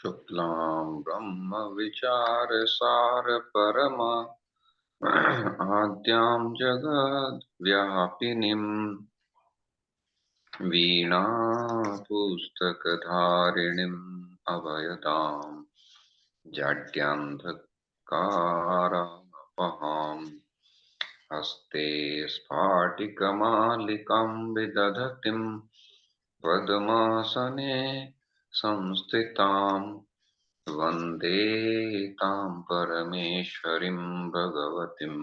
शुक्लां ब्रह्म विचार सार परमा आद्यां जगद्व्यापिनीं वीणा पुस्तकधारिणीम् अभयदां जाड्यान्धकारापहाम् हस्ते स्फाटिकमालिकां विदधतीं पद्मासने संस्थिताम् वन्दे तां परमेश्वरीं भगवतीं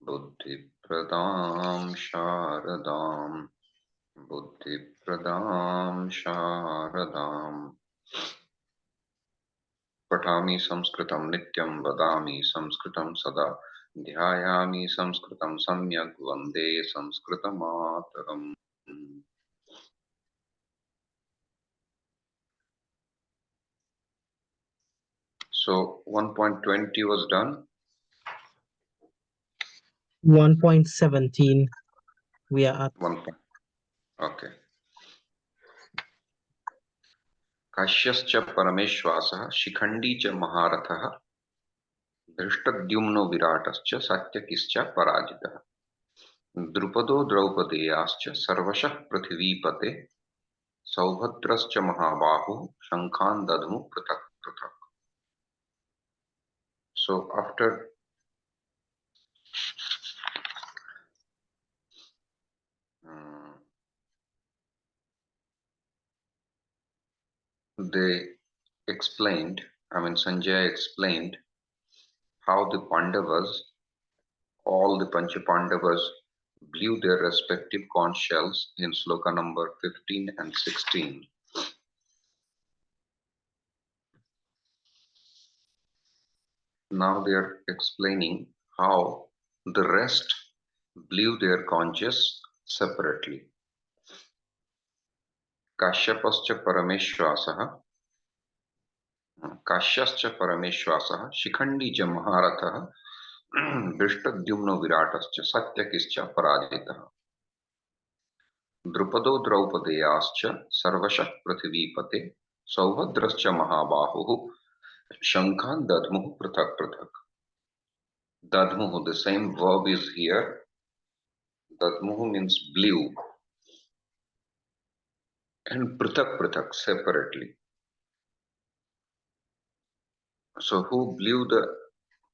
बुद्धिप्रदां शारदाम् पठामि संस्कृतं नित्यं वदामि संस्कृतं सदा ध्यायामि संस्कृतं सम्यक् वन्दे संस्कृतमातरम्. So 1.20 was done. 1.17 we are at. Okay. काश्यश्च परमेश्वासः Shikhandi च महारथः धृष्टद्युम्नो विराटश्च सात्यकिश्च पराजितः द्रुपदो द्रौपदेयाश्च सर्वशः पृथिवीपते सौभद्रश्च महाबाहुः शङ्खान् दध्मुः पृथक् पृथक्. So after they explained, Sanjay explained how the Pandavas, all the Panchapandavas, blew their respective conch shells in sloka number 15 and 16. Now they are explaining how the rest blew their conches separately. Kashyapascha Parameshwasah Shikhandi ja Maharatha Drishtadyumno Viratascha Satyakischa Parajitah Drupado Draupadeyascha Sarvashah Prithivipate Saubhadrascha Mahabahu Shankhan Dadmuhu Prathak Prathak. Dadmuhu, the same verb is here. Dadmuhu means blew, and Prathak Prathak separately. So who blew the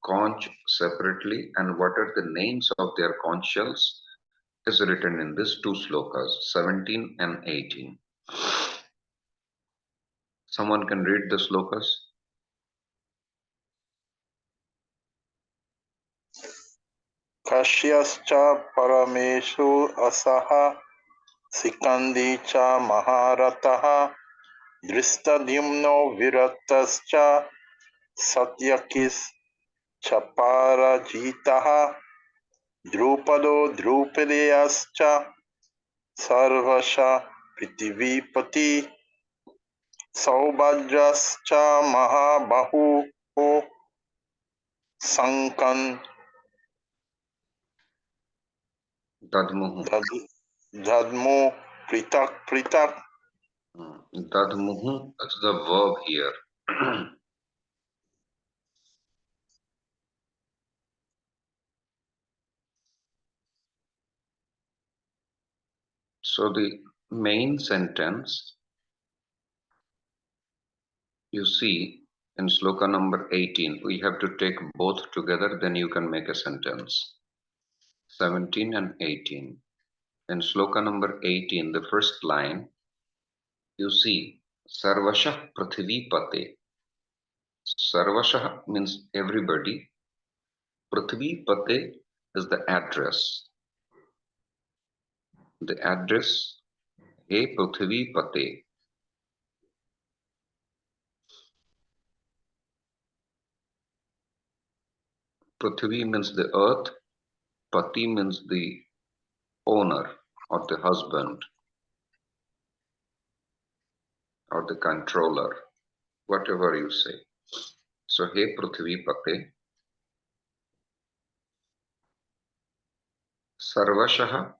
conch separately and what are the names of their conch shells is written in these two slokas, 17 and 18. Someone can read the slokas? Kashyascha Parameshu Asaha Sikandi cha Maharataha Dristadhyumno Viratascha Satyakis Chaparajitaha Drupado Drupadeyascha Sarvasha Prithivipati Saubhadrascha Mahabahu Sankan Dadmu Pritak Pritak. Dadmuhu is the verb here. So the main sentence you see in sloka number 18, we have to take both together, then you can make a sentence. 17 and 18. In sloka number 18, the first line, you see Sarvashah Prithivipate. Sarvashah means everybody. Prithivipate is the address. The address, Hey Prithivipate. Prithvi means the earth. Pati means the owner or the husband or the controller, whatever you say. So, Hey Prithvipate, Sarvashah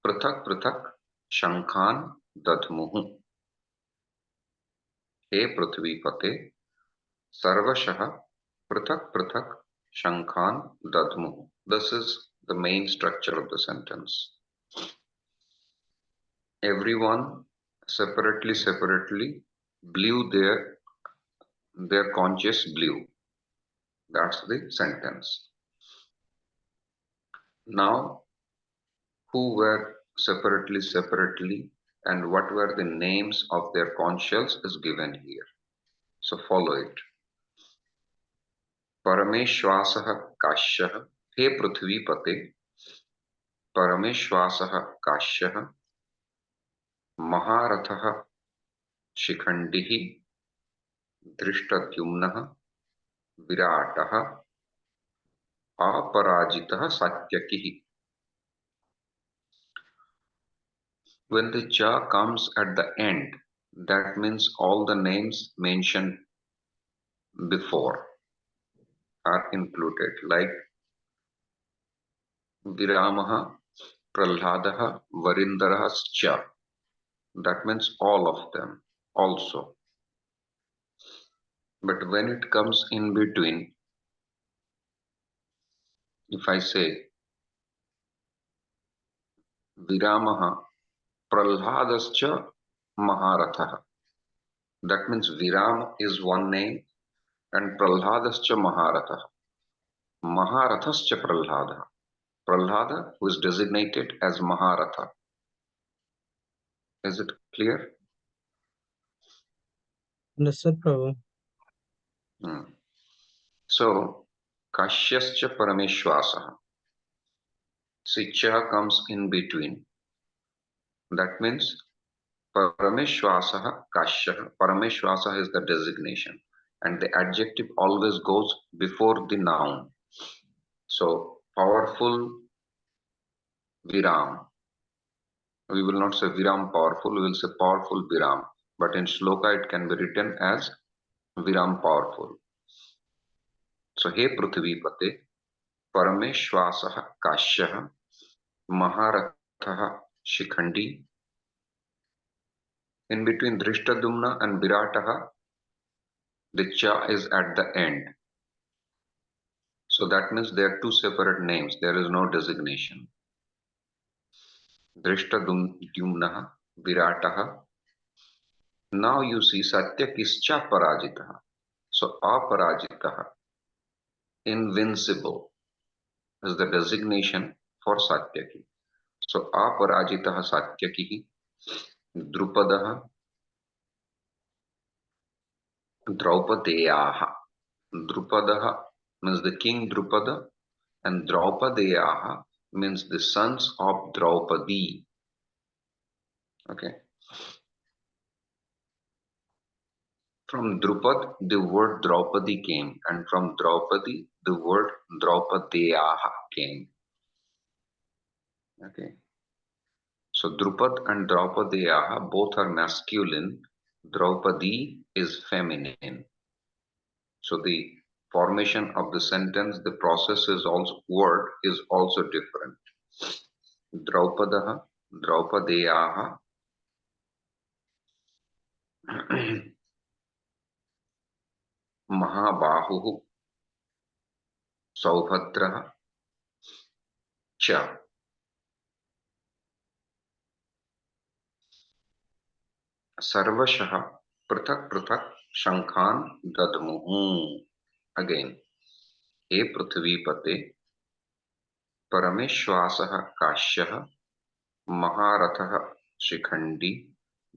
Prathak Prathak Shankhan Dadmuhu. हे पृथ्वीपते सर्वशः पृथक् पृथक् shankhan dadmu. This is the main structure of the sentence. Everyone separately blew their conches blew. That's the sentence. Now, who were separately and what were the names of their conch shells is given here. So follow it. Parameshwasah Kashyah, hey पृथ्वीपते परमेश्वासः काश्यः महारथः शिखण्डिः धृष्टद्युम्नः विराटः अपराजितः सात्यकिः. When the cha comes at the end, that means all the names mentioned before are included, like Viramaha, Prahladaha, Varindarascha. That means all of them also. But when it comes in between, if I say Viramaha, Prahladaschcha, Maharatha, that means Viram is one name and Prahladaschcha Maharatha. Maharathascha Prahlada. Prahlada, who is designated as Maharatha. Is it clear? Understood, Prabhu. So, Kashyascha Parameshwasaha. Sicha comes in between. That means Parameshwasaha Kashyaha. Parameshwasaha is the designation. And the adjective always goes before the noun. So, powerful Viram. We will not say Viram powerful, we will say powerful Viram. But in Shloka it can be written as Viram powerful. So, He Prithvipate, Parameshwasaha Kashyaha, Maharathaha Shikhandi. In between Drishtadumna and Virataha, the cha is at the end. So that means they are two separate names. There is no designation. Drishtadumnaha, Virataha. Now you see Satyakischa Parajitaha. So Aparajitaha, invincible, is the designation for Satyaki. So Aparajitaha Satyakihi, Drupadaha, Draupadeyaha. Drupadaha means the king Drupada, and Draupadeyaha means the sons of Draupadi. Okay. From Drupad, the word Draupadi came, and from Draupadi, the word Draupadeyaha came. Okay. So Drupad and Draupadeyaha both are masculine. Draupadi is feminine. So the formation of the sentence, the process is also, word is also different. Draupadaha, Draupadeyaha, Mahabahuhu, Saubhadraha, Cha. Sarvashaha, Prathak Prathak, Shankhan Dadmuhu. Again, He Prithvipate, Parameshwasaha Kashyaha, Maharathaha Shikhandi,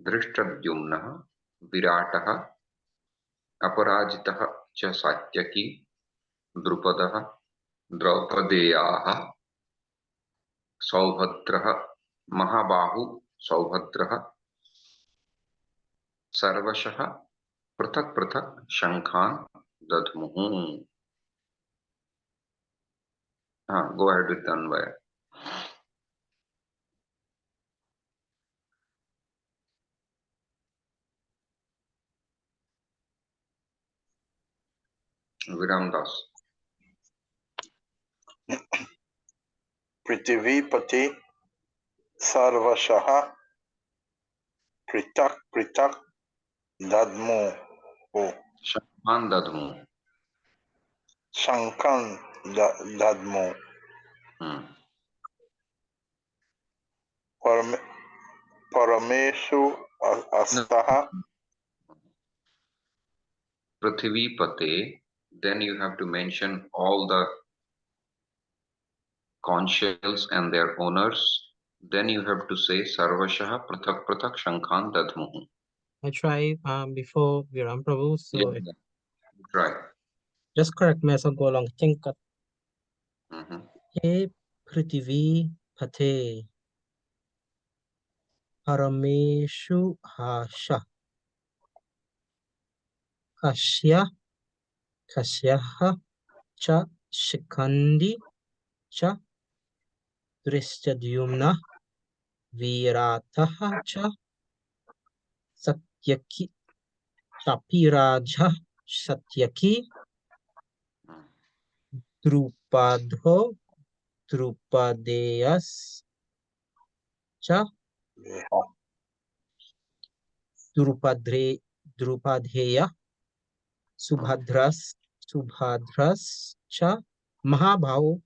Drishtadhyumnaha, Virataha, Aparajitaha cha Satyaki, Drupadaha, Draupadeyaha, Saubhadraha, Mahabahu, Saubhadraha, Sarvashaha, Prathak Prathak, Shankhan Dadmuhu. Go ahead with the Anvaya. Viram Das. Prithvipati Sarvashaha Pritak Pritak दद्मु शङ्खान् दद्मु। शङ्खं दद्मु परमेषु अस्तः पृथिवीपते, then you have to mention all the conch shells and their owners. Then you have to say sarvashah prathak prathak shankhan dadmuhu. I try before Viram Prabhu, so Yeah, try. just correct me as I go along. Think He Prithvi Pate Parameshu Hasha Kashya Kashyaha Cha Shikandi Cha Drishtadyumna Virataha Cha Satyaki Shapiraja Satyaki Drupadho Drupadeyas Cha Drupadheya Subhadras Cha Mahabhau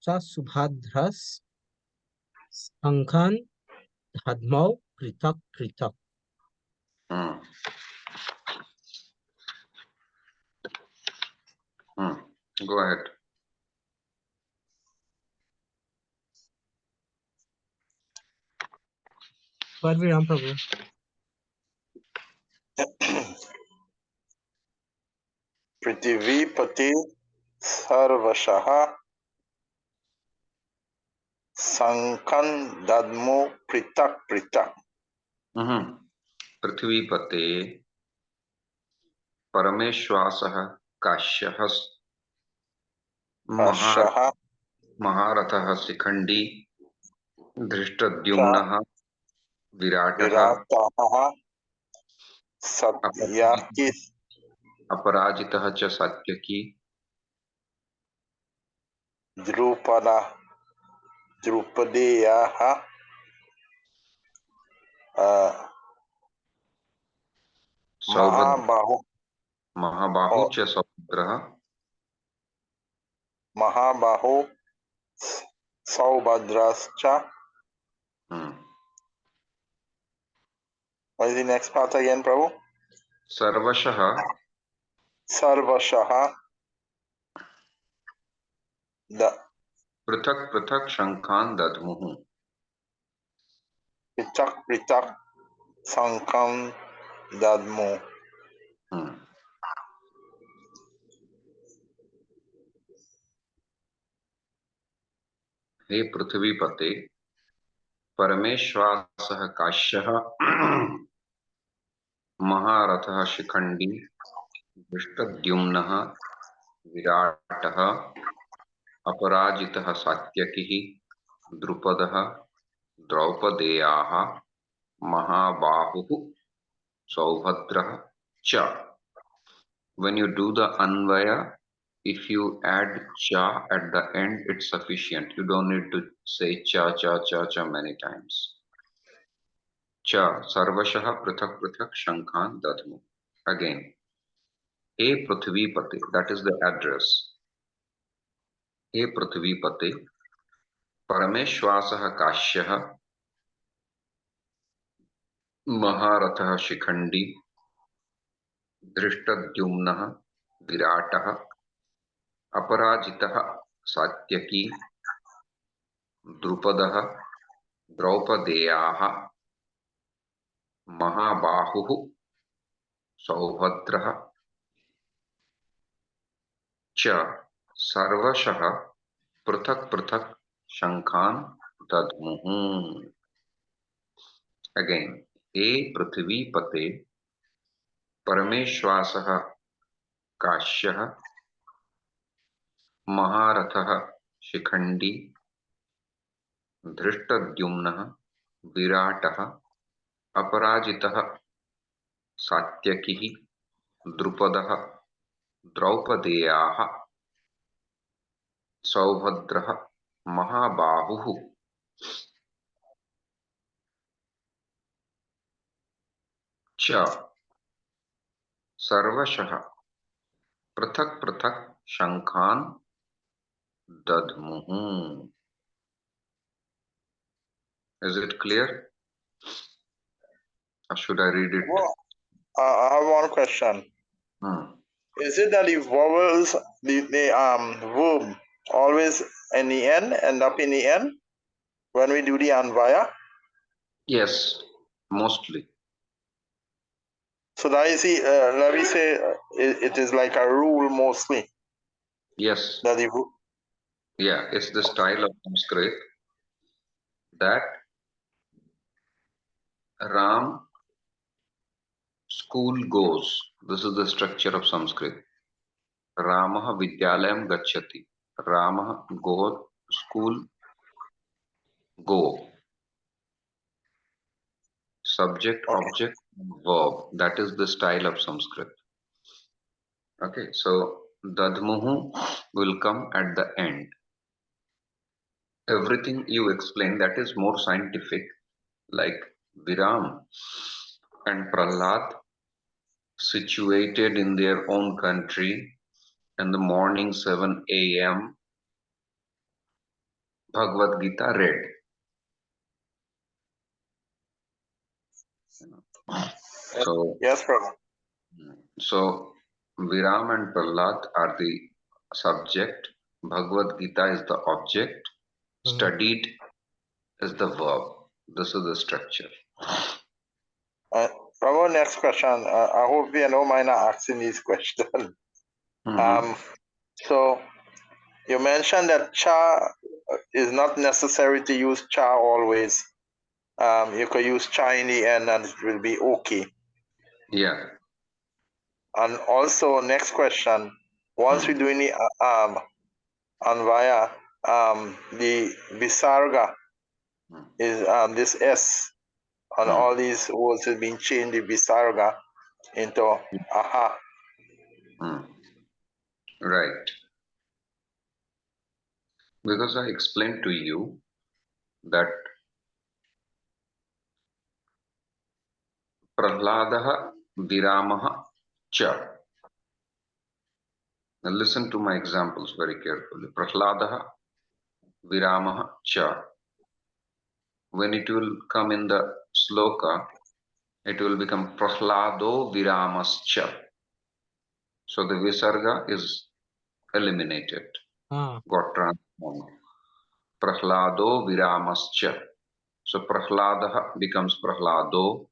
Cha Subhadras Sankhan Dhadmau Kritak Kritak. Go ahead. But Viram Prabhu. पृथिवीपते सर्वशः शङ्खं दद्मु पृथक् पृथक् पृथ्वीपते परमेश्वासः काश्यः महारथः शिखण्डी धृष्टद्युम्नः विराटः सत्यकी अपराजितः च सात्यकी द्रुपदेयः महाबाहु च सौभद्रः महाबाहु सौभद्रश्च. What is the next part again, Prabhu? सर्वशः पृथक् पृथक् शङ्खान् दद्मुः. पृथक् पृथक् शङ्खं दद्मु. हे पृथ्वीपते परमेश्वासः काश्यः महारथः शिखण्डी धृष्टद्युम्नः विराटः अपराजितः सात्यकिः द्रुपदः द्रौपदेयाः महाबाहुः सौभद्रः च. When you do the anvaya, if you add cha at the end, it's sufficient. You don't need to say cha cha cha cha many times. Cha sarvashah prathak prathak shankhan dadmu. Again, He Prithvipate, that is the address. He Prithvipate, Parameshwasah Kashyah, Maharatha Shikhandi, Drishtadhyumnah, Viratah, Aparajitah Satyaki, Drupadah, Draupadeyaha, Mahabahuh, Saubhadrah, Cha, Sarvashah, Prathak Prathak, Shankhan, Dadmuhu. Again, He Prithvipate, परमेश्वासः काश्यः महारथः Shikhandi धृष्टद्युम्नः विराटः अपराजितः सात्यकिः द्रुपदः द्रौपदेयाः सौभद्रः महाबाहुः च. Sarvashaha Prathak Prathak Shankhan Dadmuhu. Is it clear? Or should I read it? Well, I have one question. Is it that the vowels, the verb, always in the end, end up in the end when we do the anvaya? Yes, mostly. So that is the, let me say, it is like a rule mostly. Yes. That the, Yeah, it's the style of Sanskrit that Ram school goes. This is the structure of Sanskrit. Ramah Vidyalayam Gacchati. Ramah go school go. Subject, object, verb. That is the style of Sanskrit. Okay, so Dadmuhu will come at the end. Everything you explain that is more scientific, like Viram and Prahlad situated in their own country in the morning 7 a.m. Bhagavad Gita read. So yes, brother. So Viram and Prahlad are the subject, Bhagavad Gita is the object, studied is the verb. This is the structure. Prabhu, next question. I hope you don't mind asking these questions. So you mentioned that cha is not necessary to use cha always. You could use cha in the end and it will be okay. Yeah. And also, next question. Once we do the anvaya, the visarga is this s, and all these words have been changed the visarga into aha. Right. Because I explained to you that Prahladaha Viramaha Cha. Now listen to my examples very carefully. Prahladaha Viramaha Cha. When it will come in the sloka, it will become Prahlado Viramascha. So the Visarga is eliminated, got transformed. Prahlado Viramascha. So Prahladaha becomes Prahlado,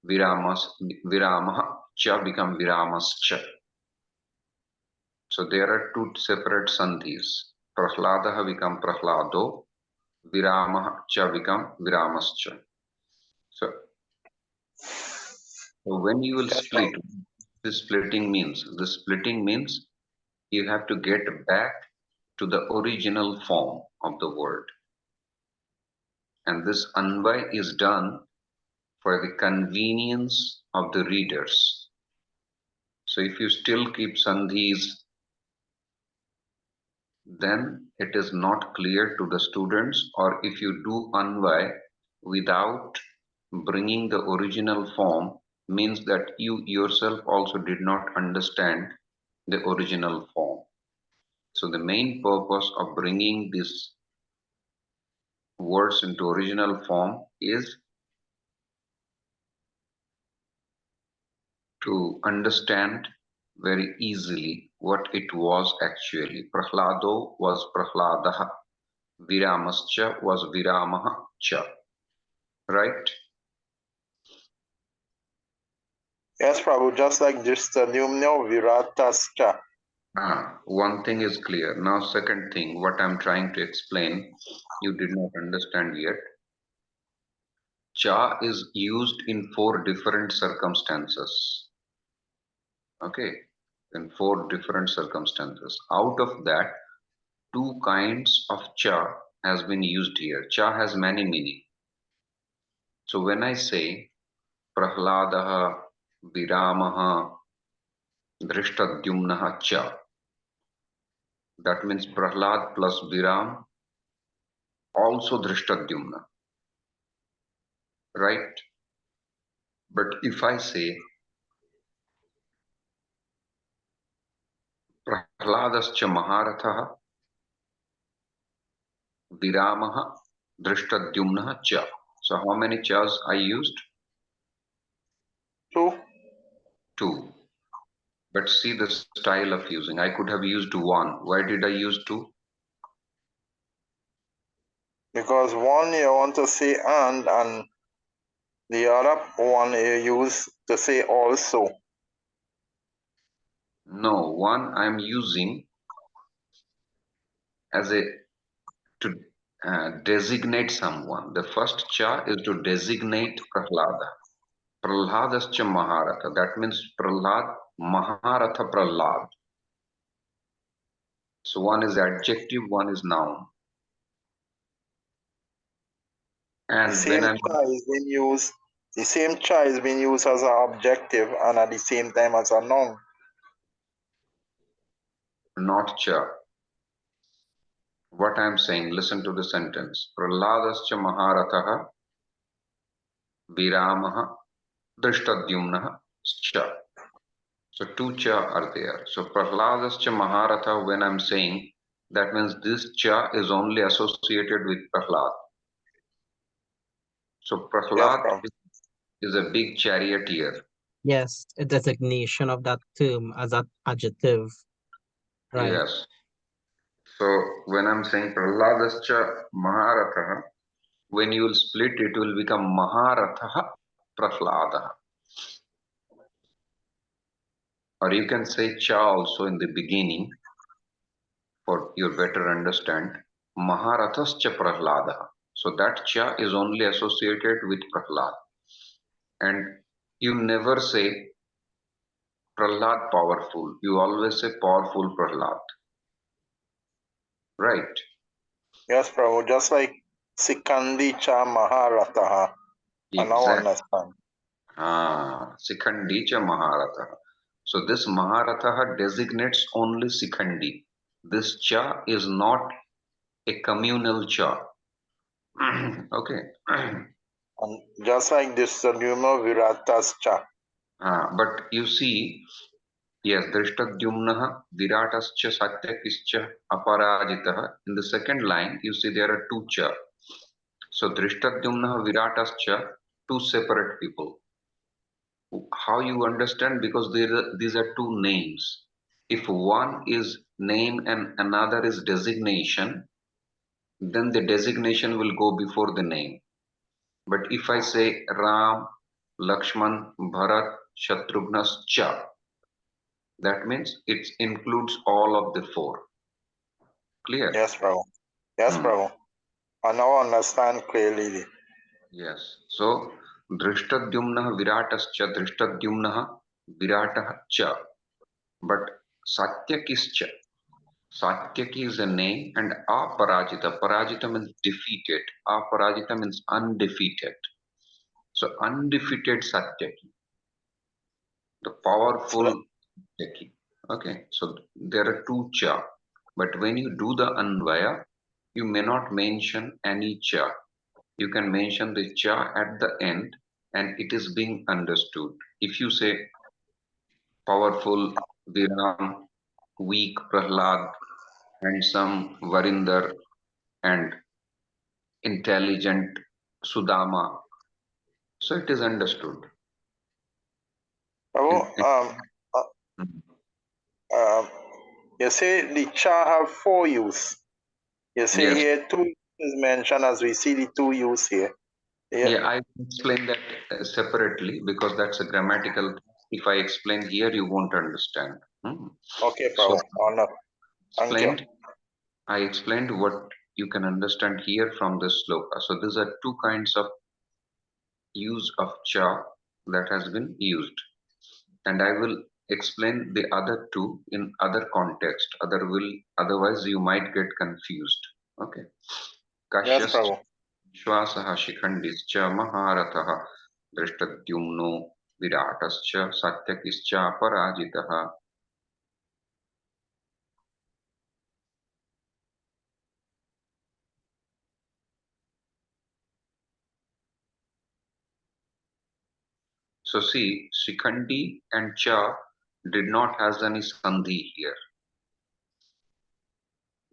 Viramaha Cha become Viramascha. So there are two separate sandhis. Prahladaha become Prahlado, Viramaha Cha become Viramascha. So when you will split, this splitting means? The splitting means you have to get back to the original form of the word. And this anvay is done for the convenience of the readers. So if you still keep sandhis, then it is not clear to the students, or if you do anvay without bringing the original form, means that you yourself also did not understand the original form. So the main purpose of bringing these words into original form is to understand very easily what it was actually. Prahlado was Prahladaha. Viramascha was Viramaha cha. Right? Yes, Prabhu, just like Dristadumno Viratascha. One thing is clear. Now, second thing, what I'm trying to explain, you did not understand yet. Cha is used in 4 different circumstances. Okay, in 4 different circumstances. Out of that, 2 kinds of cha has been used here. Cha has many meaning. So when I say Prahladaha, Viramaha, Drishtadyumnaha cha, that means Prahlad plus Viram, also Drishtadyumna. Right? But if I say Prahladascha Maharatha Viramaha Drishtadyumna Cha. So how many chas I used? 2. 2. But see the style of using. I could have used 1. Why did I use 2? Because one you want to say and the other one you use to say also. No, 1 I'm using as a to designate someone. The first cha is to designate Prahlada. Prahladascha Maharatha. That means Prahlad, Maharatha Prahlad. So one is adjective, one is noun. The And when same I'm cha is being used. The same cha is being used as an objective and at the same time as a noun. not cha, what I'm saying, listen to the sentence. Prahladascha Maharatha Viramaha Drishtadyumna cha. So 2 cha are there. So Prahladascha Maharatha, when I'm saying, that means this cha is only associated with Prahlad. So Yes, Prahlad Prabhu. is a big charioteer. Yes, a designation of that term as an adjective. Right. Yes. So when I'm saying Prahladascha Maharatha, when you will split it will become Maharatha Prahlada. Or you can say cha also in the beginning for your better understand. Maharathascha Prahlada. So that cha is only associated with Prahlad. And you never say Prahlad powerful. You always say powerful Prahlad. Right? Yes, Prabhu. Just like Sikandi cha Maharataha. I now Exactly. understand. Sikhandi cha Maharatha. So this Maharatha designates only Sikhandi. This cha is not a communal cha. Okay. And just like this Sadhyuma Viratas cha. But you see, yes, Drishtadyumnaha, Viratascha, Satyakischa, Aparajitaha. In the second line, you see there are 2 cha. So Drishtadyumnaha, Viratascha, 2 separate people. How you understand? Because these are 2 names. If one is name and another is designation, then the designation will go before the name. But if I say Ram, Lakshman, Bharat, Shatrughna's cha, that means it includes all of the 4. Clear? Yes, Prabhu. Yes, Hmm. Prabhu. I now understand clearly. Yes. So Drishtadyumnaha Viratascha, Drishtadyumnaha Viratah cha. But Satyakischa. Satyaki is a name and Aparajita. Parajita means defeated. Aparajita means undefeated. So undefeated Satyaki, the So that, powerful Satyaki. Okay, so there are 2 cha. But when you do the Anvaya, you may not mention any cha. You can mention the cha at the end and it is being understood. If you say powerful Viram, weak Prahlad, handsome Varinder, and intelligent Sudama. So it is understood. Prabhu, In, uh, um, you say the cha have 4 use. You say yes, here 2 is mentioned as we see the 2 use here. Yeah. yeah, I explain that separately because that's a grammatical. If I explain here, you won't understand. Okay, So Prabhu. Oh, no. Thank you. explained. I explained what you can understand here from this sloka. So these are 2 kinds of use of cha that has been used, and I will explain the other 2 in other context. Otherwise you might get confused. Okay. Yes, Kashyascha Prabhu. Vishwasah Shikhandischa Maharatah Drishtadyumno Viratascha Satyakischa Parajitah. So see, Shikhandi and Cha did not has any sandhi here.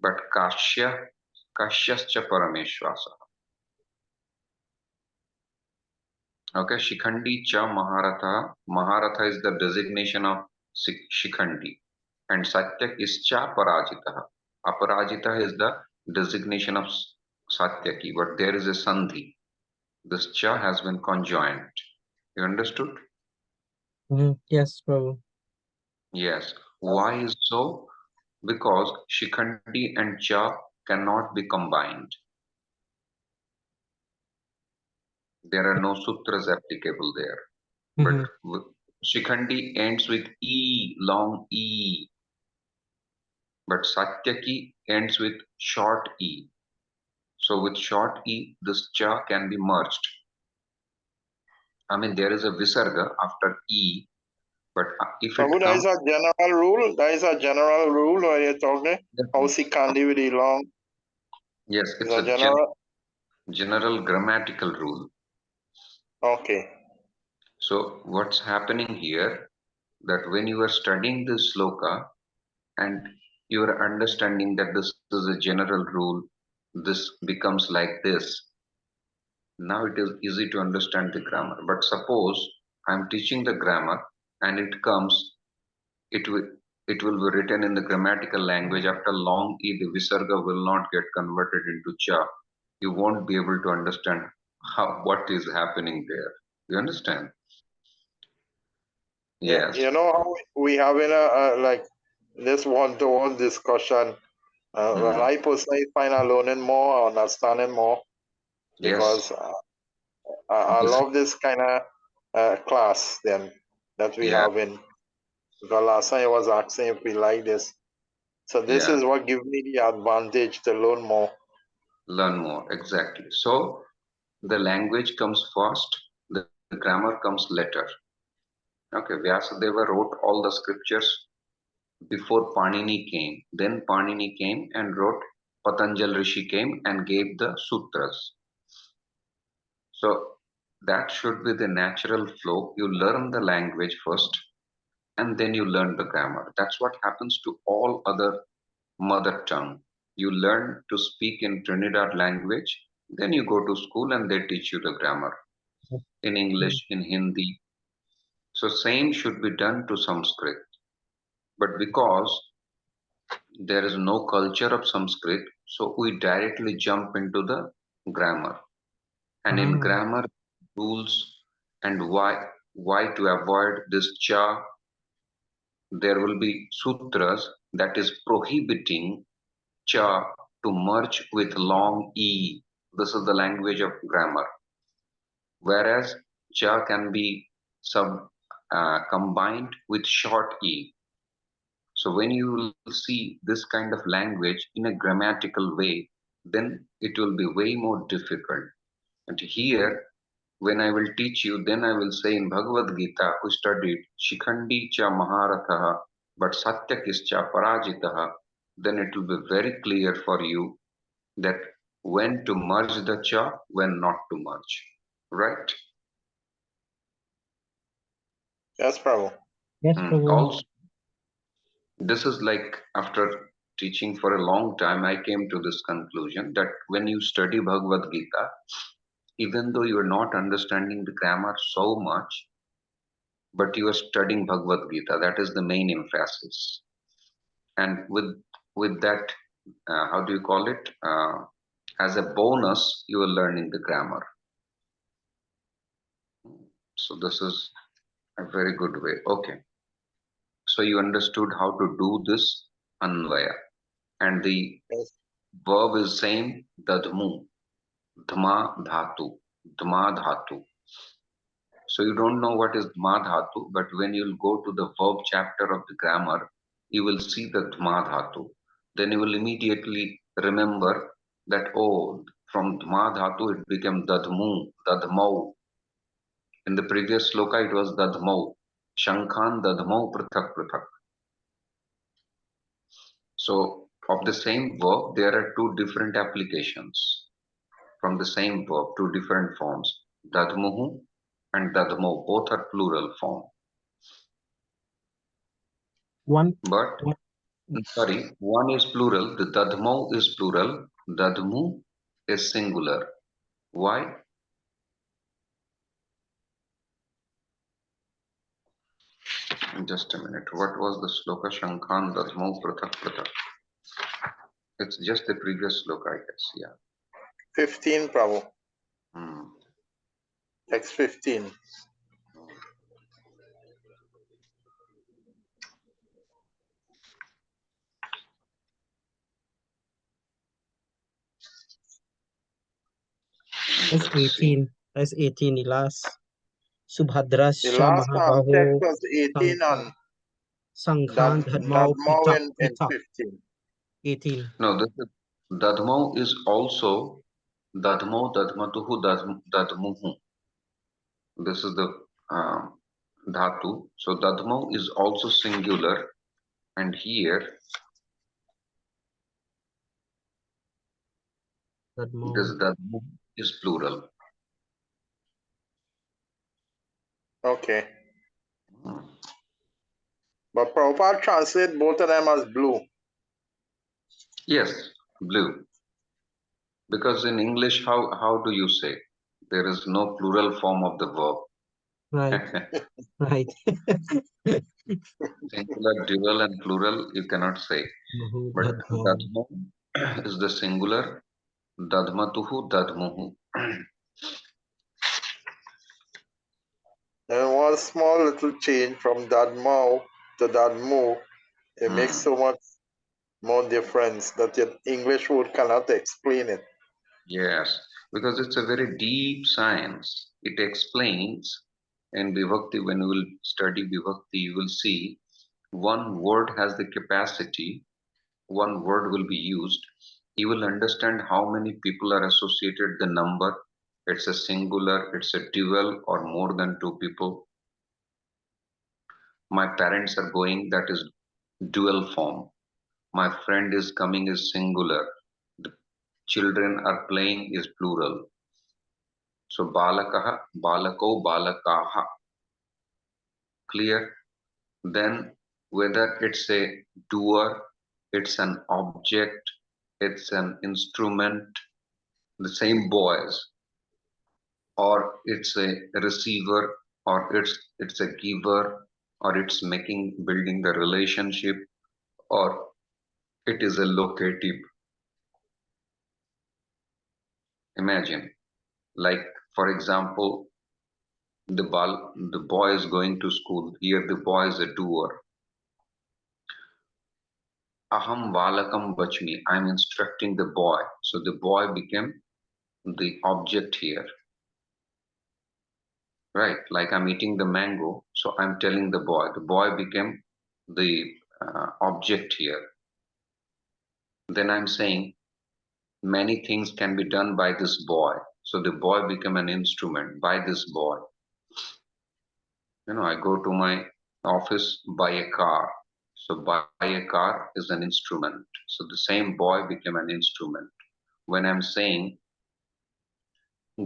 but Kashyascha Parameshwasa. Okay, Shikhandi cha Maharatha. Maharatha is the designation of Shikhandi. And Satyak is cha Parajitaha. Aparajita is the designation of Satyaki, but there is a Sandhi. This cha has been conjoined. You understood? Yes, Prabhu. Yes. Why is so? Because Shikhandi and cha cannot be combined. There are no sutras applicable there. But Shikhandi ends with E, long E. But Satyaki ends with short E. So with short E, this cha can be merged. I mean, there is a visarga after E, but if Prabhu, it there is comes... a general rule. There is a general rule where you're talking. How Sikandi with the long. Yes, it's a general. General grammatical rule. Okay. So what's happening here, that when you are studying this sloka and you are understanding that this is a general rule, this becomes like this. Now it is easy to understand the grammar. But suppose I'm teaching the grammar and it comes, it will be written in the grammatical language. After long E, the visarga will not get converted into cha. You won't be able to understand what is happening there. You understand? Yes. You know how we having a like this one-to-one discussion. Well, I personally find I learning more, understanding more, because Yes. I love this kind of class then that we Yeah. have in. Because last time I was asking if we like this. So this Yeah. is what gives me the advantage to learn more. Learn more. Exactly. So the language comes first, the grammar comes later. Okay. Vyasadeva wrote all the scriptures before Panini came. Then Panini came and wrote, Patanjal Rishi came and gave the sutras. So that should be the natural flow. You learn the language first and then you learn the grammar. That's what happens to all other mother tongue. You learn to speak in Trinidad language, then you go to school and they teach you the grammar in English, in Hindi. So same should be done to Sanskrit. But because there is no culture of Sanskrit, so we directly jump into the grammar. And in grammar rules and why to avoid this cha, there will be sutras that is prohibiting cha to merge with long e. This is the language of grammar. Whereas cha can be combined with short e. So when you will see this kind of language in a grammatical way, then it will be way more difficult. And here, when I will teach you, then I will say in Bhagavad Gita, we studied Shikhandi cha Maharatha, but Satyakis cha Parajitaha, then it will be very clear for you that when to merge the cha, when not to merge. Right? Yes, Prabhu. Yes, Prabhu. Also, this is like after teaching for a long time, I came to this conclusion that when you study Bhagavad Gita, even though you are not understanding the grammar so much, but you are studying Bhagavad Gita. That is the main emphasis. And with that, how do you call it? As a bonus, you are learning the grammar. So this is a very good way. Okay. So you understood how to do this anvaya. And the Yes. verb is same, dadmu, dma dhatu, dma dhatu. So you don't know what is dma dhatu, but when you'll go to the verb chapter of the grammar, you will see the dma dhatu. Then you will immediately remember that, oh, from dma dhatu it became dadmu, dadmau. In the previous sloka it was dadmau. Shankhan dadmau prathak prathak. So of the same verb, there are two different applications from the same verb, two different forms. Dadmuhu and dadmo, both are plural form. One But Sorry, one is plural. The dadmo is plural. Dadmu is singular. Why? Just a minute. What was the sloka? Shankhan dadmo prathak prathak. It's just the previous sloka, I guess. Yeah. 15, Prabhu. Hmm. Text 15. That's Let's see. 18. That's 18, the last. Subhadrasya The last text Mahabaho was 18 on Sanghan Dharmao Dadmao Pitak in Pitak. 15. 18. No, this is dadmo is also dadmo, dadmatuhu, dadmuhu. This is the dhatu. So dadmo is also singular, and here this Dharmao. dadmu is plural. Okay. Hmm. But Prabhupada translate both of them as blue. Yes, blue. Because in English, how do you say? There is no plural form of the verb. Right. Right. Singular, dual, and plural you cannot say. Mahu But Dharmao. dadmo is the singular. Dadmatuhu, dadmuhu. And one small little change from Dadmao to Dadmu, it makes so much more difference that your English word cannot explain it. Yes, because it's a very deep science. It explains in Vibhakti, when you will study Vibhakti, you will see one word has the capacity, one word will be used. You will understand how many people are associated, the number, it's a singular, it's a dual, or more than two people. My parents are going, that is dual form. My friend is coming is singular. The children are playing is plural. So balakaha, balako, balakaha. Clear? Then whether it's a doer, it's an object, it's an instrument, the same boys, or it's a receiver, or it's a giver, or it's making building the relationship, or it is a locative. Imagine, like for example, the boy is going to school. Here the boy is a doer. Aham balakam vachmi. I'm instructing the boy. So the boy became the object here. Right? Like I'm eating the mango. So I'm telling the boy. The boy became the object here. Then I'm saying many things can be done by this boy. So the boy became an instrument by this boy. I go to my office, buy a car. So buy a car is an instrument. So the same boy became an instrument. When I'm saying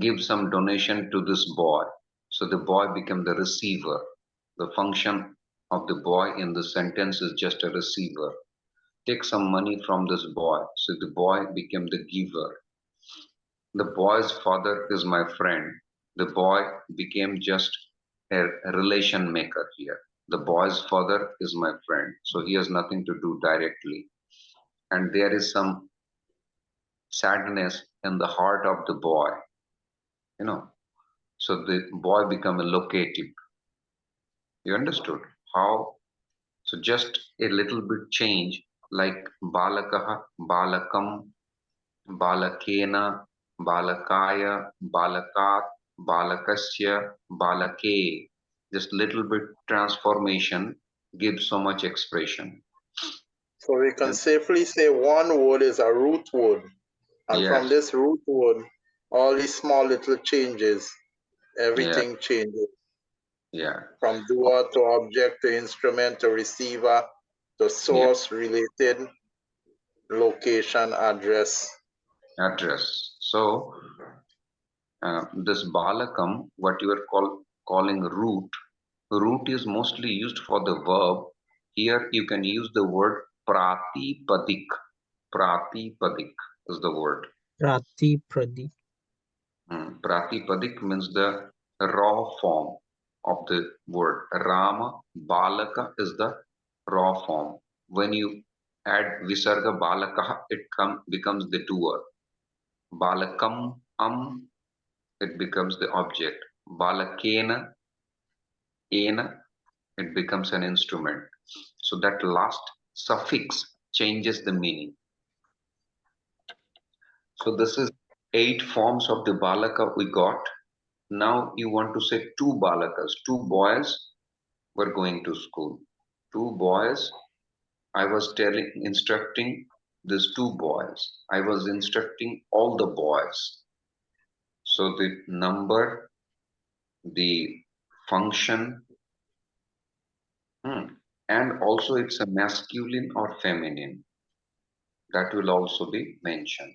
give some donation to this boy, so the boy became the receiver. The function of the boy in the sentence is just a receiver. Take some money from this boy, so the boy became the giver. The boy's father is my friend. The boy became just a relation maker here. The boy's father is my friend, so he has nothing to do directly. And there is some sadness in the heart of the boy, you know. So the boy become a locative. You understood how? So just a little bit change, like balakaha, balakam, balakena, balakaya, balakat, balakasya, balake. Just little bit transformation gives so much expression. So we can safely say one word is a root word. And from Yes, this root word, all these small little changes, everything changes. yeah, From doer to object to instrument to receiver to yeah. source related, location, address. Address. So this balakam, what you are calling root is mostly used for the verb. Here you can use the word Pratipadik. Pratipadik is the word. Pratipadik. Pratipadik means the raw form of the word. Rama, Balaka is the raw form. When you add Visarga Balaka, it becomes the doer. Balakam, it becomes the object. Balakena, ena, it becomes an instrument. So that last suffix changes the meaning. So this is 8 forms of the Balaka we got. Now you want to say 2 Balakas, 2 boys were going to school. 2 boys, I was instructing these 2 boys. I was instructing all the boys. So the number, the function, and also it's a masculine or feminine. That will also be mentioned.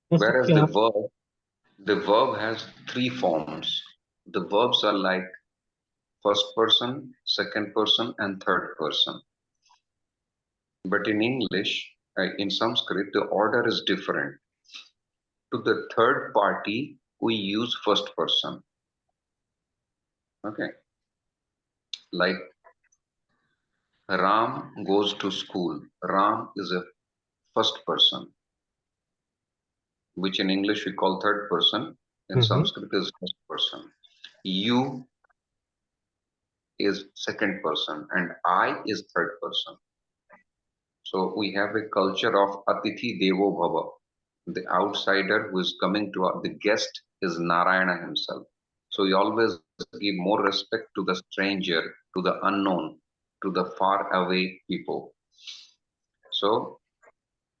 Whereas the verb has 3 forms. The verbs are like first person, second person, and third person. But in English, in Sanskrit, the order is different. To the third party, we use first person. Okay. Like Ram goes to school. Ram is a first person, which in English we call third person. In Sanskrit is first person. You is second person and I is third person. So we have a culture of Atithi Devo Bhava. The outsider who is coming to the guest is Narayana himself. So we always give more respect to the stranger, to the unknown, to the far away people. So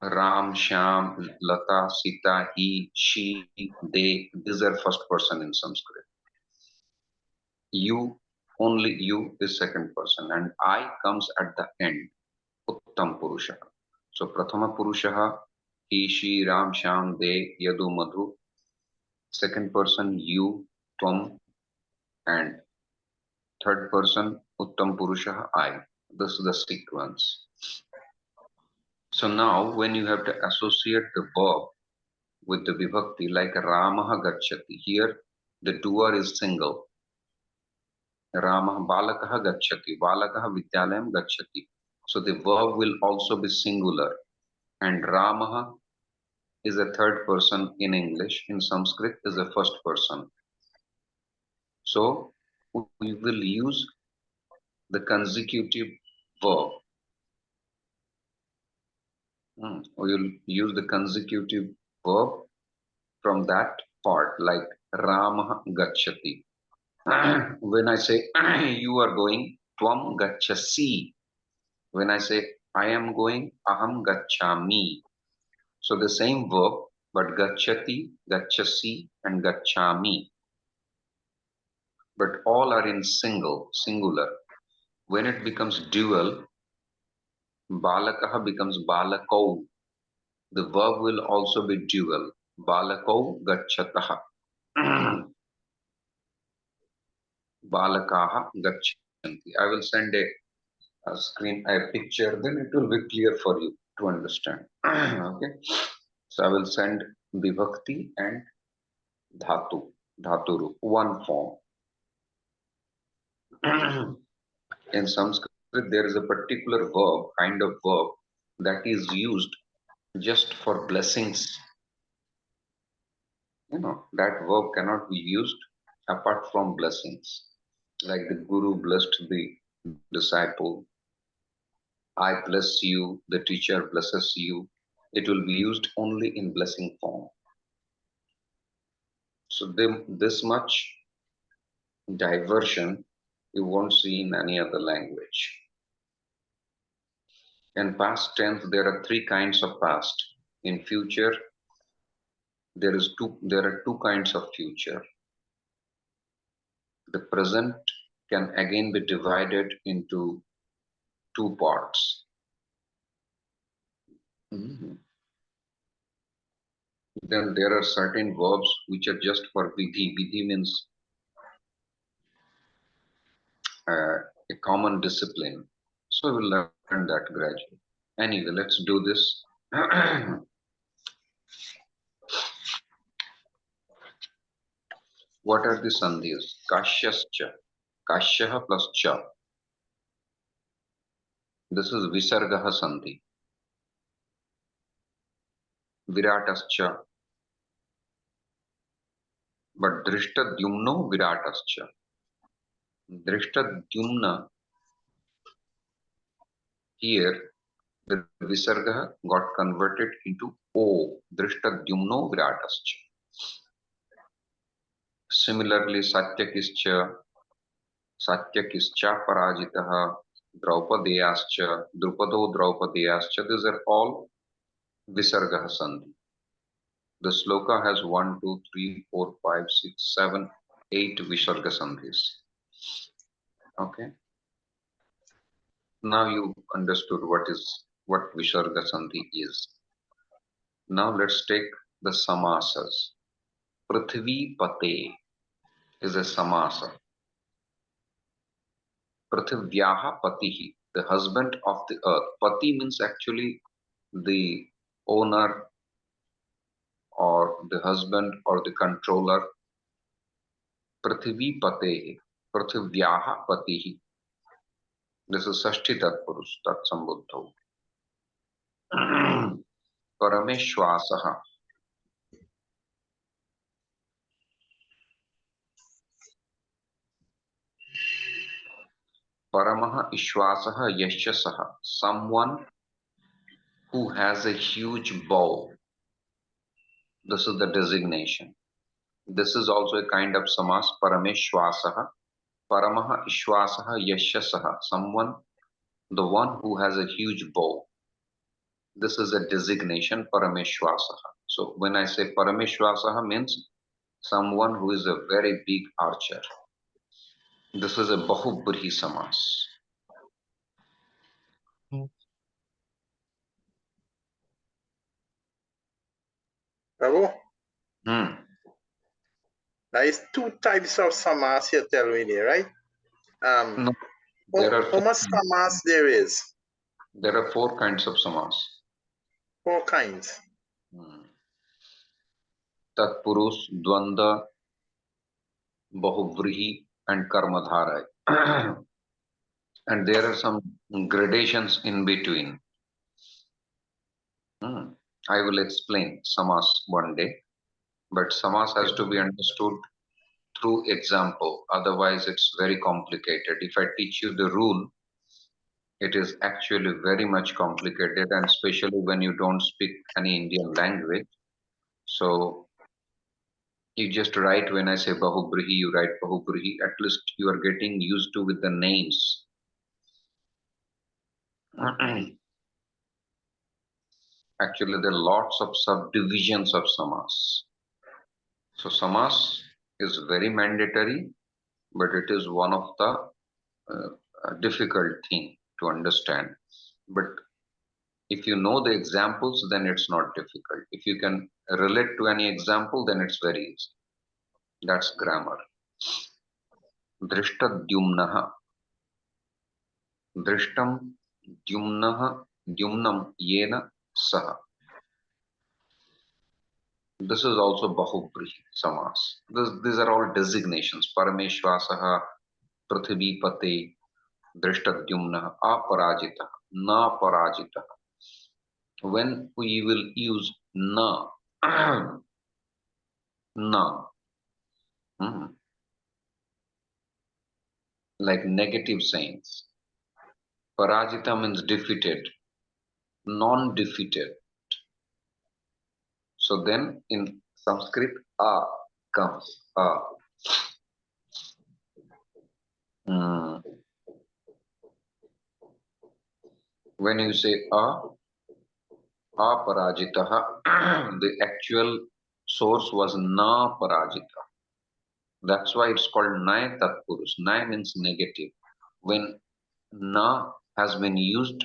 Ram, Shyam, Lata, Sita, he, she, they, these are first person in Sanskrit. You, only you is second person and I comes at the end. Uttam Purusha. So Prathama Purusha, he, she, Ram, Shyam, they, Yadu, Madhu. Second person, you, Tvam, and third person, Uttam Purusha, I. This is the sequence. So now when you have to associate the verb with the vibhakti, like Ramaha Gacchati, here the doer is single. Ramaha Balakaha Gacchati, Balakaha Vidyalayam Gacchati. So the verb will also be singular. And Ramaha is a third person in English. In Sanskrit is a first person. So we will use the consecutive verb. We will use the consecutive verb from that part, like Rama Gacchati. When I say you are going, Tvam Gacchasi. When I say I am going, Aham Gacchami. So the same verb, but Gacchati, Gacchasi, and Gacchami. But all are in singular. When it becomes dual, Balakaha becomes Balakau. The verb will also be dual. Balakau Gacchataha. Balakaha Gachanti. I will send a picture, then it will be clear for you to understand. Okay. So I will send Vibhakti and Dhaturu, one form. In Sanskrit, there is a particular verb, kind of verb, that is used just for blessings. That verb cannot be used apart from blessings. Like the Guru blessed the disciple, I bless you, the teacher blesses you. It will be used only in blessing form. So this much diversion you won't see in any other language. In past tense, there are 3 kinds of past. In future, there are 2 kinds of future. The present can again be divided into 2 parts. Then there are certain verbs which are just for vidhi. Vidhi means common discipline. So we'll learn that gradually. Anyway, let's do this. What are the sandhis? Kashyascha. Kashyaha plus cha. This is Visargaha sandhi. Viratascha. But Drishtadyumno Viratascha. Drishtadyumna, here the Visarga got converted into O. Drishtadyumno Viratascha. Similarly, Satyakischa, Satyakischa Parajitaha, Draupadeyascha, Drupado Draupadeyascha. These are all Visargaha sandhi. The sloka has 1, 2, 3, 4, 5, 6, 7, 8 Visarga sandhis. Okay. Now you understood what Visarga sandhi is. Now let's take the samasas. Prithvi pate is a samasa. Prithivyaha patihi, the husband of the earth. Pati means actually the owner or the husband or the controller. Prithvi pate, Prithivyaha patihi. This is Sashti Tatpurush, Tat Sambuddho. Parameshwasaha. Paramaha Ishwasaha Yashasaha. Someone who has a huge bow. This is the designation. This is also a kind of samas. Parameshwasaha. Paramaha Ishwasaha Yashasaha. Someone, the one who has a huge bow. This is a designation. Parameshwasaha. So when I say Parameshwasaha means someone who is a very big archer. This is a Bahubri samas. Prabhu? Hmm. There is two types of samas you tell me there, right? No, there are how much samas there is? There are 4 kinds of samas. 4 kinds. Tatpurush, Dvanda, Bahuvrihi, and Karmadhara. And there are some gradations in between. I will explain samas one day, but samas has to be understood through example. Otherwise, it's very complicated. If I teach you the rule, it is actually very much complicated, and especially when you don't speak any Indian language. So you just write, when I say Bahubrihi, you write Bahubrihi. At least you are getting used to with the names. Actually, there are lots of subdivisions of samas. So samas is very mandatory, but it is one of the difficult thing to understand. But if you know the examples, then it's not difficult. If you can relate to any example, then it's very easy. That's grammar. Drishtadyumnaha. Drishtam dyumnaha dyumnam yena saha. This is also Bahubri samas. These are all designations. Parameshwasaha, Prithvipate, Drishtadyumnaha, Aparajita, Na Parajita. When we will use na, na, like negative sayings. Parajita means defeated, non-defeated. So then in Sanskrit, a comes. A. When you say aparajitaha, the actual source was na parajita. That's why it's called nai tatpurush. Nai means negative. When na has been used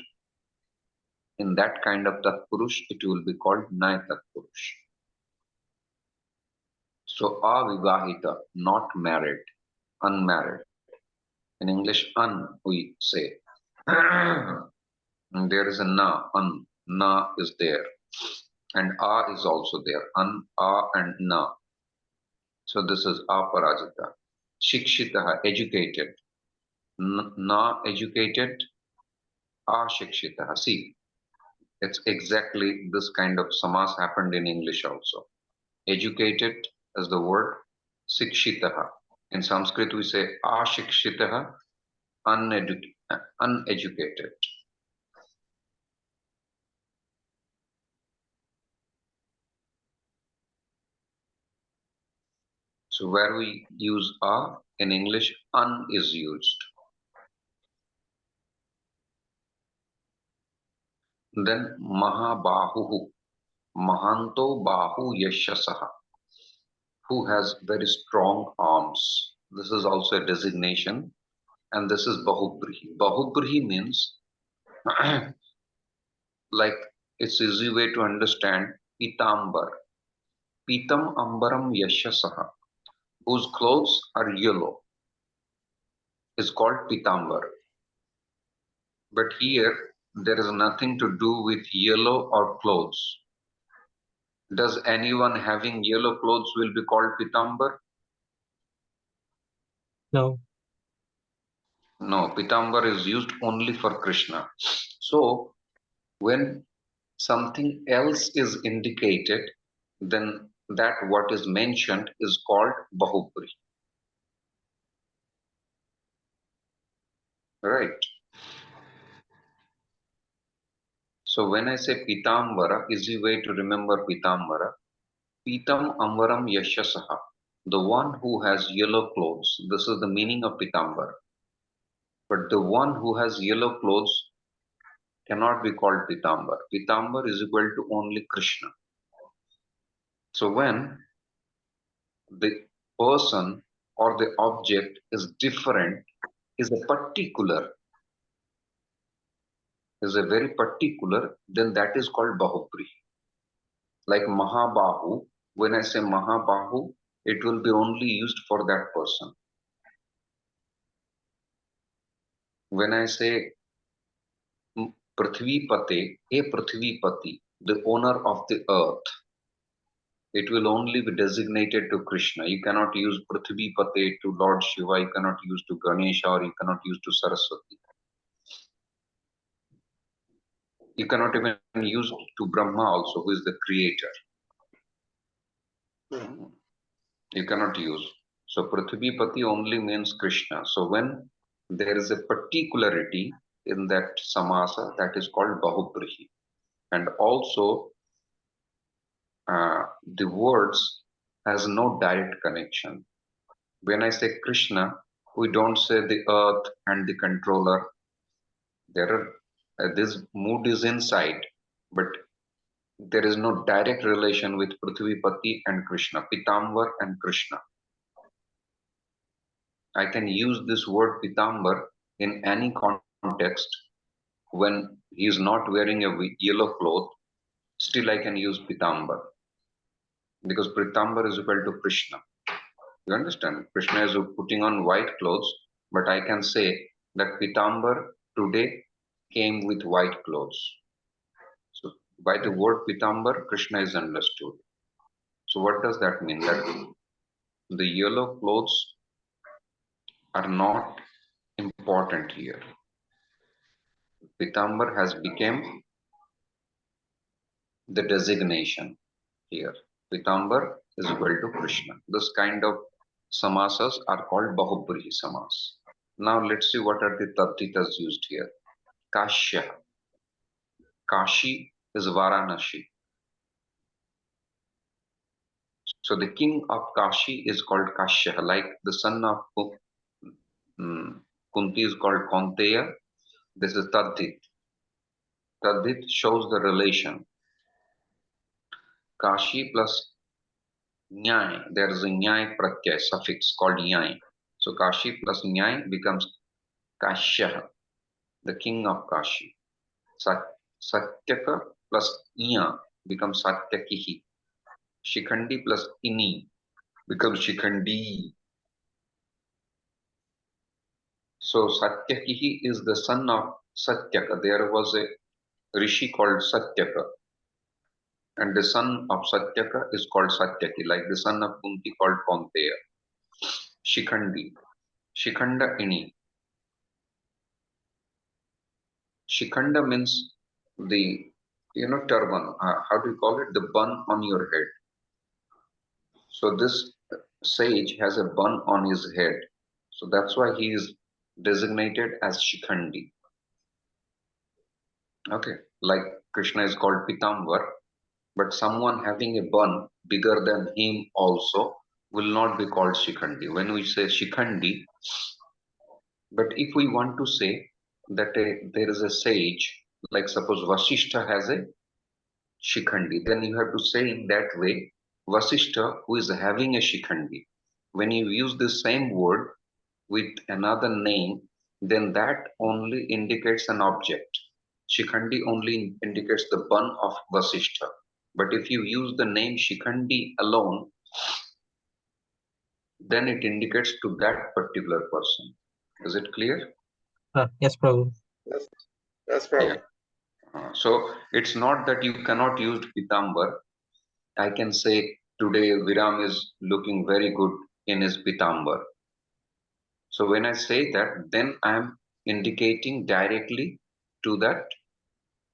in that kind of tatpurush, it will be called nai tatpurush. So avivahita, not married, unmarried. In English, un, we say. And there is a na, un, na is there. And a is also there. An, a, and na. So this is aparajita. Shikshitaha, educated. Na, educated. Ashikshitaha. See, it's exactly this kind of samas happened in English also. Educated as the word, sikshitaha. In Sanskrit we say ashikshitaha, uneducated. So where we use a, in English, un is used. Then mahabahu, mahanto bahu yashasaha, who has very strong arms. This is also a designation, and this is bahubrihi. Bahubrihi means, like, it's easy way to understand, pitambar. Pitam ambaram yashasaha, whose clothes are yellow, is called pitambar. But here, there is nothing to do with yellow or clothes. Does anyone having yellow clothes will be called pitambar? No. No, pitambar is used only for Krishna. So, when something else is indicated, then that what is mentioned is called bahubri. Right? So when I say pitambara, easy way to remember pitambara, pitam ambaram yashasaha, the one who has yellow clothes. This is the meaning of pitambara. But the one who has yellow clothes cannot be called pitambar. Pitambar is equal to only Krishna. So when the person or the object is different, is a particular, is a very particular, then that is called bahubri. Like Mahabahu, when I say Mahabahu, it will be only used for that person. When I say Prithvipate, hey Prithvipati, the owner of the earth, it will only be designated to Krishna. You cannot use Prithvipate to Lord Shiva, you cannot use to Ganesha, or you cannot use to Saraswati. You cannot even use to Brahma also, who is the creator. You cannot use. So Prithvipati only means Krishna. So when there is a particularity in that samasa, that is called Bahubrihi. And also the words has no direct connection. When I say Krishna, we don't say the earth and the controller. There are this mood is inside, but there is no direct relation with Prithvipati and Krishna, Pitambar and Krishna. I can use this word Pitambar in any context. When he is not wearing a yellow cloth, still I can use Pitambar, because Pitambar is equal to Krishna. You understand? Krishna is putting on white clothes, but I can say that Pitambar today came with white clothes. So by the word Pitambar, Krishna is understood. So what does that mean? That the yellow clothes are not important here. Pitambar has become the designation here. Pitambar is equal to Krishna. This kind of samasas are called Bahubri samas. Now let's see what are the tadditas used here. Kashya. Kashi is Varanasi. So the king of Kashi is called Kashya, like the son of Kunti is called Kaunteya. This is Taddit. Taddit shows the relation. Kashi plus Nyai, there is a Nyai Pratyay suffix called Nyai. So Kashi plus Nyai becomes Kashya, the king of Kashi. Satyaka plus Iya becomes Satyakihi. Shikhandi plus Ini becomes Shikhandi. So Satyakihi is the son of Satyaka. There was a rishi called Satyaka. And the son of Satyaka is called Satyaki, like the son of Kunti called Kaunteya. Shikhandi. Shikhanda Ini. Shikhanda means the, turban. How do you call it? The bun on your head. So this sage has a bun on his head. So that's why he is designated as Shikhandi. Okay. Like Krishna is called Pitambar, but someone having a bun bigger than him also will not be called Shikhandi. When we say Shikhandi, but if we want to say that there is a sage, like suppose Vasishtha has a Shikhandi, then you have to say in that way, Vasishtha who is having a Shikhandi. When you use the same word with another name, then that only indicates an object. Shikhandi only indicates the bun of Vasishtha. But if you use the name Shikhandi alone, then it indicates to that particular person. Is it clear? Yes, Prabhu. Yes, Prabhu. Yeah. So it's not that you cannot use Pitambar. I can say today Viram is looking very good in his Pitambar. So when I say that, then I am indicating directly to that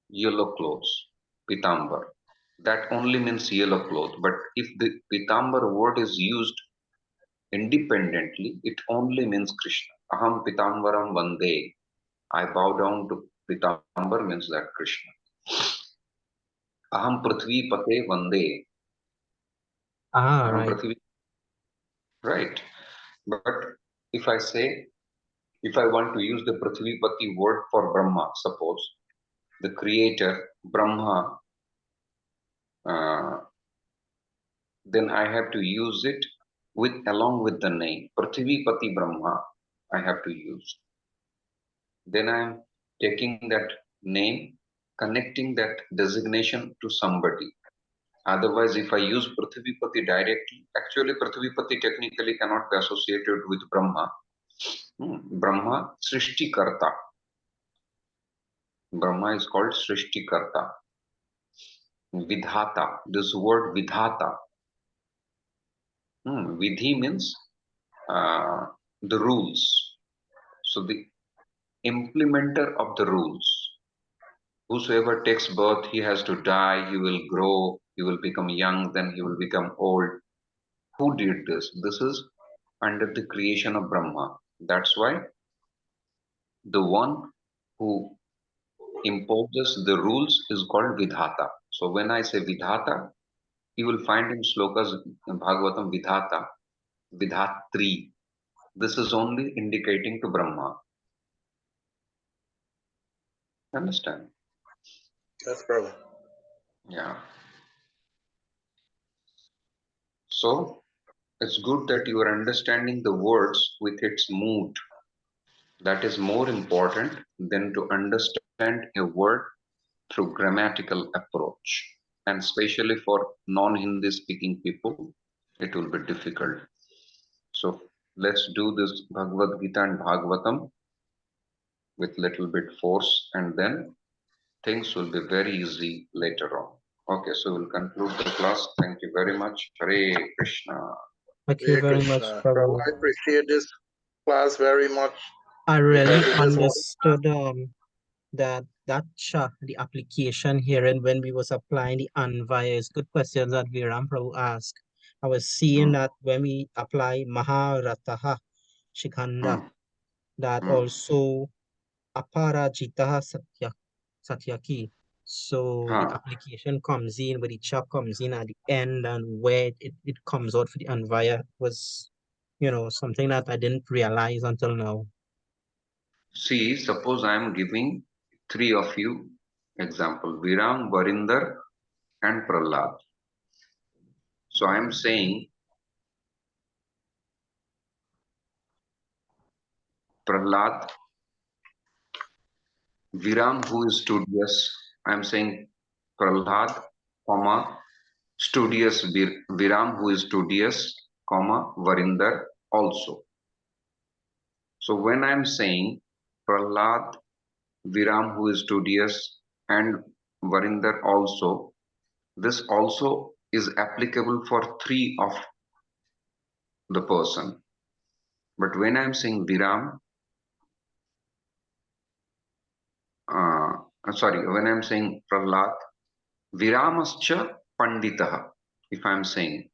yellow clothes, Pitambar. That only means yellow cloth. But if the Pitambar word is used independently, it only means Krishna. Aham Pitambaram Vande. I bow down to Pitambar means that Krishna. Aham Prithvi Pate Vande. Aham Right. Prithvi. Right. But if I say, if I want to use the Prithvipati word for Brahma, suppose the creator Brahma, then I have to use it along with the name Prithvipati Brahma. I have to use. Then I am taking that name, connecting that designation to somebody. Otherwise, if I use Prithvipati directly, actually Prithvipati technically cannot be associated with Brahma. Brahma Srishtikarta. Brahma is called Srishtikarta. Vidhata. This word Vidhata. Vidhi means the rules. So the implementer of the rules. Whosoever takes birth, he has to die, he will grow, he will become young, then he will become old. Who did this? This is under the creation of Brahma. That's why the one who imposes the rules is called Vidhata. So when I say Vidhata, you will find in slokas in Bhagavatam Vidhata, Vidhatri. This is only indicating to Brahma. Understand? Yes, Prabhu. Yeah. So it's good that you are understanding the words with its mood. That is more important than to understand a word through grammatical approach. And especially for non-Hindi speaking people, it will be difficult. So let's do this Bhagavad Gita and Bhagavatam with little bit force, and then things will be very easy later on. Okay, so we'll conclude the class. Thank you very much. Hare Krishna. Thank you Hare very much, Krishna. Prabhu, Prabhu. I appreciate this class very much. I really Because it is understood that the application here and when we was applying the Anvayas, good questions that Viram Prabhu asked. I was seeing that when we apply Maharataha Shikhanda, that also Aparajitaha Satyaki. So the application comes in, where the chap comes in at the end, and where it comes out for the Anvaya was, something that I didn't realize until now. See, suppose I am giving three of you example, Viram, Varinder, and Prahlad. So I am saying Prahlad, Viram who is studious. I am saying Prahlad, comma, studious Viram who is studious, comma, Varinder also. So when I'm saying Prahlad, Viram, who is studious, and Varinder also, this also is applicable for three of the person. But when I'm saying Viram, when I'm saying Prahlad, Viramascha Panditaha, if I'm saying.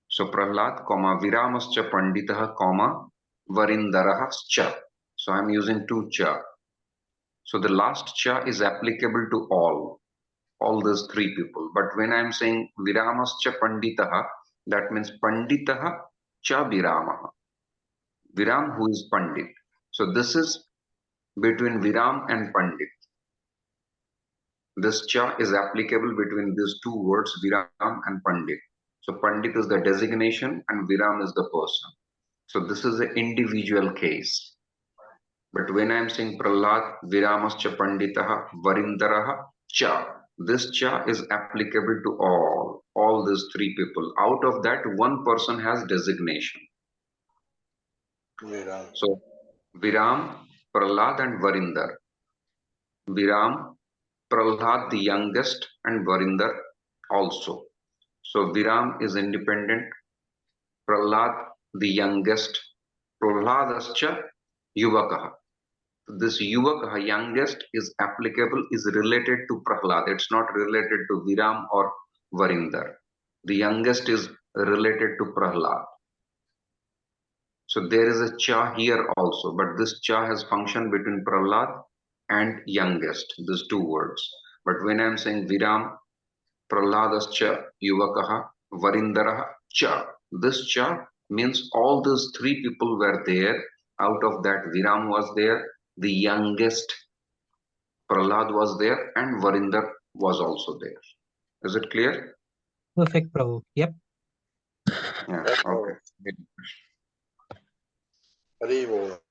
So Prahlad, comma, Viramascha Panditaha, comma, Varindarahascha. So I'm using two cha. So the last cha is applicable to all those three people. But when I'm saying Viramascha Panditaha, that means Panditaha cha Viramaha. Viram, who is Pandit. So this is between Viram and Pandit. This cha is applicable between these two words, Viram and Pandit. So Pandit is the designation and Viram is the person. So this is an individual case. But when I am saying Prahlad, Viramascha Panditaha, Varindaraha, cha, this cha is applicable to all these three people. Out of that, one person has designation. Viram. So Viram, Prahlad and Varinder. Viram, Prahlad the youngest and Varinder also. So Viram is independent, Prahlad the youngest, Prahladascha Yuvakaha. This Yuvakaha, youngest, is applicable, is related to Prahlad. It's not related to Viram or Varinder. The youngest is related to Prahlad. So there is a cha here also, but this cha has function between Prahlad and youngest, these two words. But when I'm saying Viram, Prahladascha Yuvakaha, Varindaraha cha, this cha means all those three people were there. Out of that, Viram was there, the youngest Prahlad was there, and Varinder was also there. Is it clear? Perfect, Prabhu. Yep. Yeah, Yes, okay. Hari Bol.